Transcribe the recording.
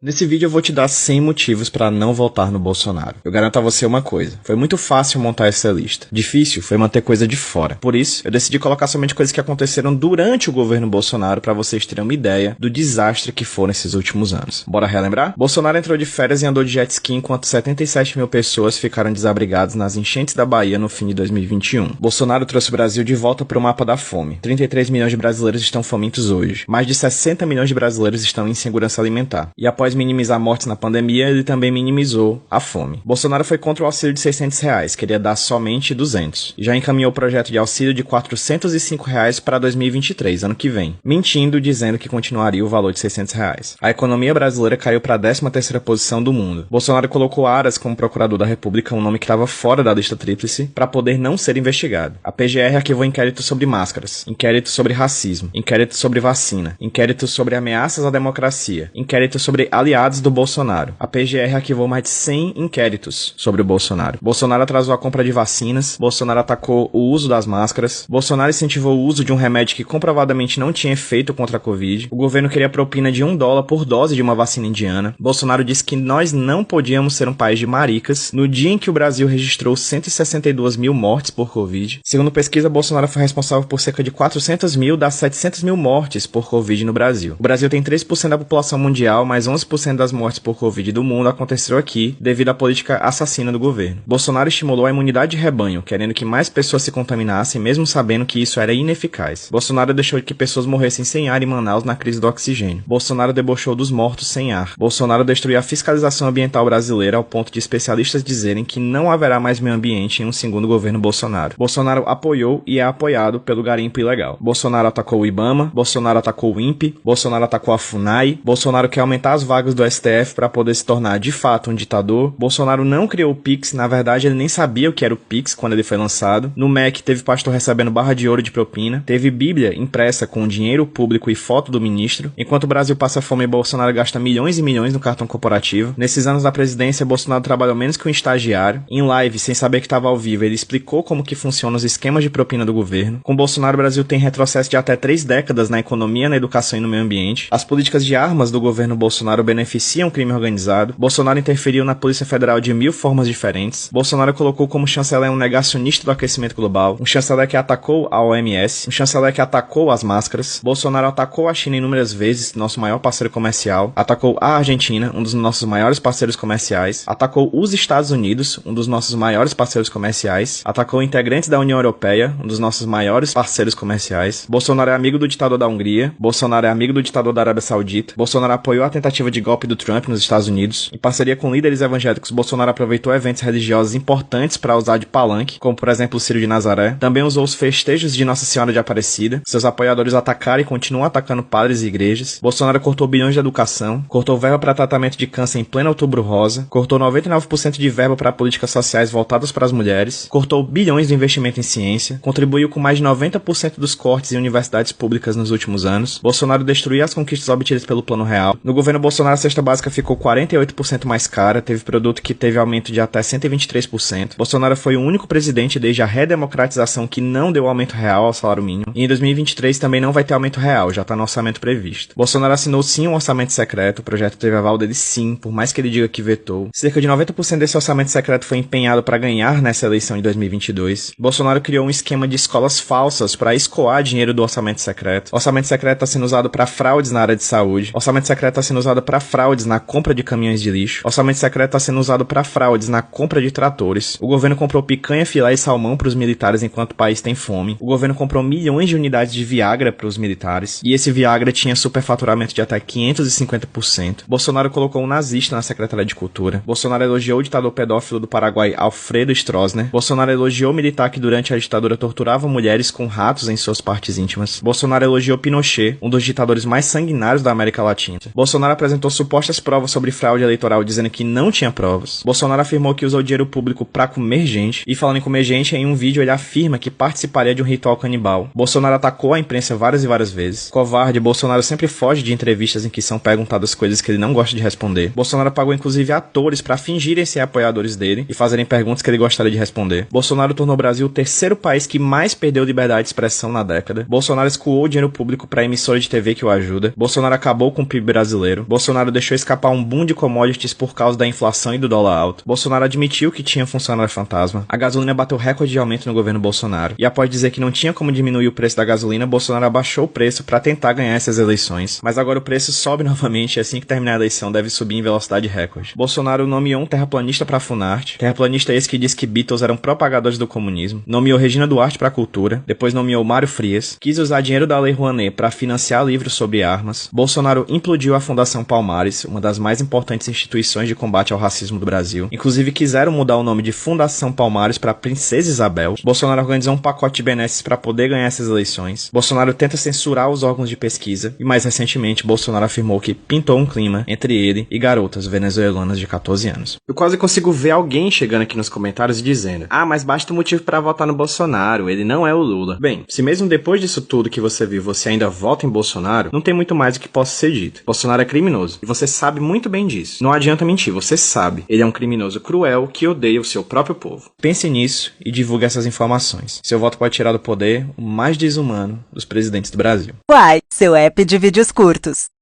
Nesse vídeo eu vou te dar 100 motivos para não votar no Bolsonaro. Eu garanto a você uma coisa, foi muito fácil montar essa lista. Difícil foi manter coisa de fora. Por isso, eu decidi colocar somente coisas que aconteceram durante o governo Bolsonaro para vocês terem uma ideia do desastre que foram esses últimos anos. Bora relembrar? Bolsonaro entrou de férias e andou de jet ski enquanto 77 mil pessoas ficaram desabrigadas nas enchentes da Bahia no fim de 2021. Bolsonaro trouxe o Brasil de volta para o mapa da fome. 33 milhões de brasileiros estão famintos hoje. Mais de 60 milhões de brasileiros estão em insegurança alimentar. E após minimizar mortes na pandemia, ele também minimizou a fome. Bolsonaro foi contra o auxílio de R$600, queria dar somente 200. E já encaminhou o projeto de auxílio de R$405 para 2023, ano que vem, mentindo, dizendo que continuaria o valor de R$600. A economia brasileira caiu para a 13ª posição do mundo. Bolsonaro colocou Aras como procurador da República, um nome que estava fora da lista tríplice, para poder não ser investigado. A PGR arquivou inquérito sobre máscaras, inquérito sobre racismo, inquérito sobre vacina, inquérito sobre ameaças à democracia, inquérito sobre aliados do Bolsonaro. A PGR arquivou mais de 100 inquéritos sobre o Bolsonaro. Bolsonaro atrasou a compra de vacinas, Bolsonaro atacou o uso das máscaras, Bolsonaro incentivou o uso de um remédio que comprovadamente não tinha efeito contra a Covid, o governo queria propina de $1 por dose de uma vacina indiana, Bolsonaro disse que nós não podíamos ser um país de maricas no dia em que o Brasil registrou 162 mil mortes por Covid. Segundo pesquisa, Bolsonaro foi responsável por cerca de 400 mil das 700 mil mortes por Covid no Brasil. O Brasil tem 3% da população mundial, mas 11% das mortes por Covid do mundo aconteceram aqui devido à política assassina do governo. Bolsonaro estimulou a imunidade de rebanho, querendo que mais pessoas se contaminassem, mesmo sabendo que isso era ineficaz. Bolsonaro deixou que pessoas morressem sem ar em Manaus na crise do oxigênio. Bolsonaro debochou dos mortos sem ar. Bolsonaro destruiu a fiscalização ambiental brasileira ao ponto de especialistas dizerem que não haverá mais meio ambiente em um segundo governo Bolsonaro. Bolsonaro apoiou e é apoiado pelo garimpo ilegal. Bolsonaro atacou o IBAMA, Bolsonaro atacou o INPE, Bolsonaro atacou a FUNAI, Bolsonaro quer aumentar as vagas do STF para poder se tornar de fato um ditador. Bolsonaro não criou o Pix, na verdade ele nem sabia o que era o Pix quando ele foi lançado. No MEC teve pastor recebendo barra de ouro de propina, teve Bíblia impressa com dinheiro público e foto do ministro. Enquanto o Brasil passa fome, Bolsonaro gasta milhões e milhões no cartão corporativo. Nesses anos da presidência, Bolsonaro trabalhou menos que um estagiário. Em live, sem saber que estava ao vivo, ele explicou como que funcionam os esquemas de propina do governo. Com Bolsonaro, o Brasil tem retrocesso de até 3 décadas na economia, na educação e no meio ambiente. As políticas de armas do governo Bolsonaro beneficiam o crime organizado. Bolsonaro interferiu na Polícia Federal de 1000 formas diferentes. Bolsonaro colocou como chanceler um negacionista do aquecimento global, um chanceler que atacou a OMS, um chanceler que atacou as máscaras. Bolsonaro atacou a China inúmeras vezes, nosso maior parceiro comercial, atacou a Argentina, um dos nossos maiores parceiros comerciais, atacou os Estados Unidos, um dos nossos maiores parceiros comerciais, atacou integrantes da União Europeia, um dos nossos maiores parceiros comerciais. Bolsonaro é amigo do ditador da Hungria, Bolsonaro é amigo do ditador da Arábia Saudita, Bolsonaro apoiou a tentativa de golpe do Trump nos Estados Unidos. Em parceria com líderes evangélicos, Bolsonaro aproveitou eventos religiosos importantes para usar de palanque, como por exemplo o Círio de Nazaré. Também usou os festejos de Nossa Senhora de Aparecida. Seus apoiadores atacaram e continuam atacando padres e igrejas. Bolsonaro cortou bilhões de educação, cortou verba para tratamento de câncer em pleno Outubro Rosa, cortou 99% de verba para políticas sociais voltadas para as mulheres, cortou bilhões do investimento em ciência, contribuiu com mais de 90% dos cortes em universidades públicas nos últimos anos. Bolsonaro destruiu as conquistas obtidas pelo Plano Real. No governo Bolsonaro, a cesta básica ficou 48% mais cara, teve produto que teve aumento de até 123%. Bolsonaro foi o único presidente desde a redemocratização que não deu aumento real ao salário mínimo. E em 2023 também não vai ter aumento real, já está no orçamento previsto. Bolsonaro assinou sim um orçamento secreto, o projeto teve aval dele sim, por mais que ele diga que vetou. Cerca de 90% desse orçamento secreto foi empenhado para ganhar nessa eleição de 2022. Bolsonaro criou um esquema de escolas falsas para escoar dinheiro do orçamento secreto. O orçamento secreto está sendo usado para fraudes na área de saúde. O orçamento secreto está sendo usado para fraudes na compra de caminhões de lixo. O orçamento secreto está sendo usado para fraudes na compra de tratores. O governo comprou picanha, filé e salmão para os militares enquanto o país tem fome. O governo comprou milhões de unidades de Viagra para os militares. E esse Viagra tinha superfaturamento de até 550%. Bolsonaro colocou um nazista na Secretaria de Cultura. Bolsonaro elogiou o ditador pedófilo do Paraguai, Alfredo Stroessner. Bolsonaro elogiou o militar que durante a ditadura torturava mulheres com ratos em suas partes íntimas. Bolsonaro elogiou Pinochet, um dos ditadores mais sanguinários da América Latina. Bolsonaro apresentou supostas provas sobre fraude eleitoral dizendo que não tinha provas. Bolsonaro afirmou que usou dinheiro público para comer gente. E falando em comer gente, em um vídeo ele afirma que participaria de um ritual canibal. Bolsonaro atacou a imprensa várias e várias vezes. Covarde, Bolsonaro sempre foge de entrevistas em que são perguntadas coisas que ele não gosta de responder. Bolsonaro pagou inclusive atores para fingirem ser apoiadores dele e fazerem perguntas que ele gostaria de responder. Bolsonaro tornou o Brasil o terceiro país que mais perdeu liberdade de expressão na década. Bolsonaro escoou o dinheiro público para emissora de TV que o ajuda. Bolsonaro acabou com o PIB brasileiro. Bolsonaro Bolsonaro deixou escapar um boom de commodities por causa da inflação e do dólar alto. Bolsonaro admitiu que tinha funcionário fantasma. A gasolina bateu recorde de aumento no governo Bolsonaro. E após dizer que não tinha como diminuir o preço da gasolina, Bolsonaro abaixou o preço para tentar ganhar essas eleições. Mas agora o preço sobe novamente e assim que terminar a eleição deve subir em velocidade recorde. Bolsonaro nomeou um terraplanista para a Funarte. Terraplanista esse que disse que Beatles eram propagadores do comunismo. Nomeou Regina Duarte para a cultura. Depois nomeou Mário Frias. Quis usar dinheiro da Lei Rouanet para financiar livros sobre armas. Bolsonaro implodiu a Fundação Palmares, uma das mais importantes instituições de combate ao racismo do Brasil. Inclusive quiseram mudar o nome de Fundação Palmares para Princesa Isabel. Bolsonaro organizou um pacote de benesses para poder ganhar essas eleições. Bolsonaro tenta censurar os órgãos de pesquisa. E mais recentemente, Bolsonaro afirmou que pintou um clima entre ele e garotas venezuelanas de 14 anos. Eu quase consigo ver alguém chegando aqui nos comentários e dizendo: ah, mas basta o motivo para votar no Bolsonaro, ele não é o Lula. Bem, se mesmo depois disso tudo que você viu, você ainda vota em Bolsonaro, não tem muito mais o que possa ser dito. Bolsonaro é criminoso. E você sabe muito bem disso. Não adianta mentir, você sabe. Ele é um criminoso cruel que odeia o seu próprio povo. Pense nisso e divulgue essas informações. Seu voto pode tirar do poder o mais desumano dos presidentes do Brasil. Uai, seu app de vídeos curtos.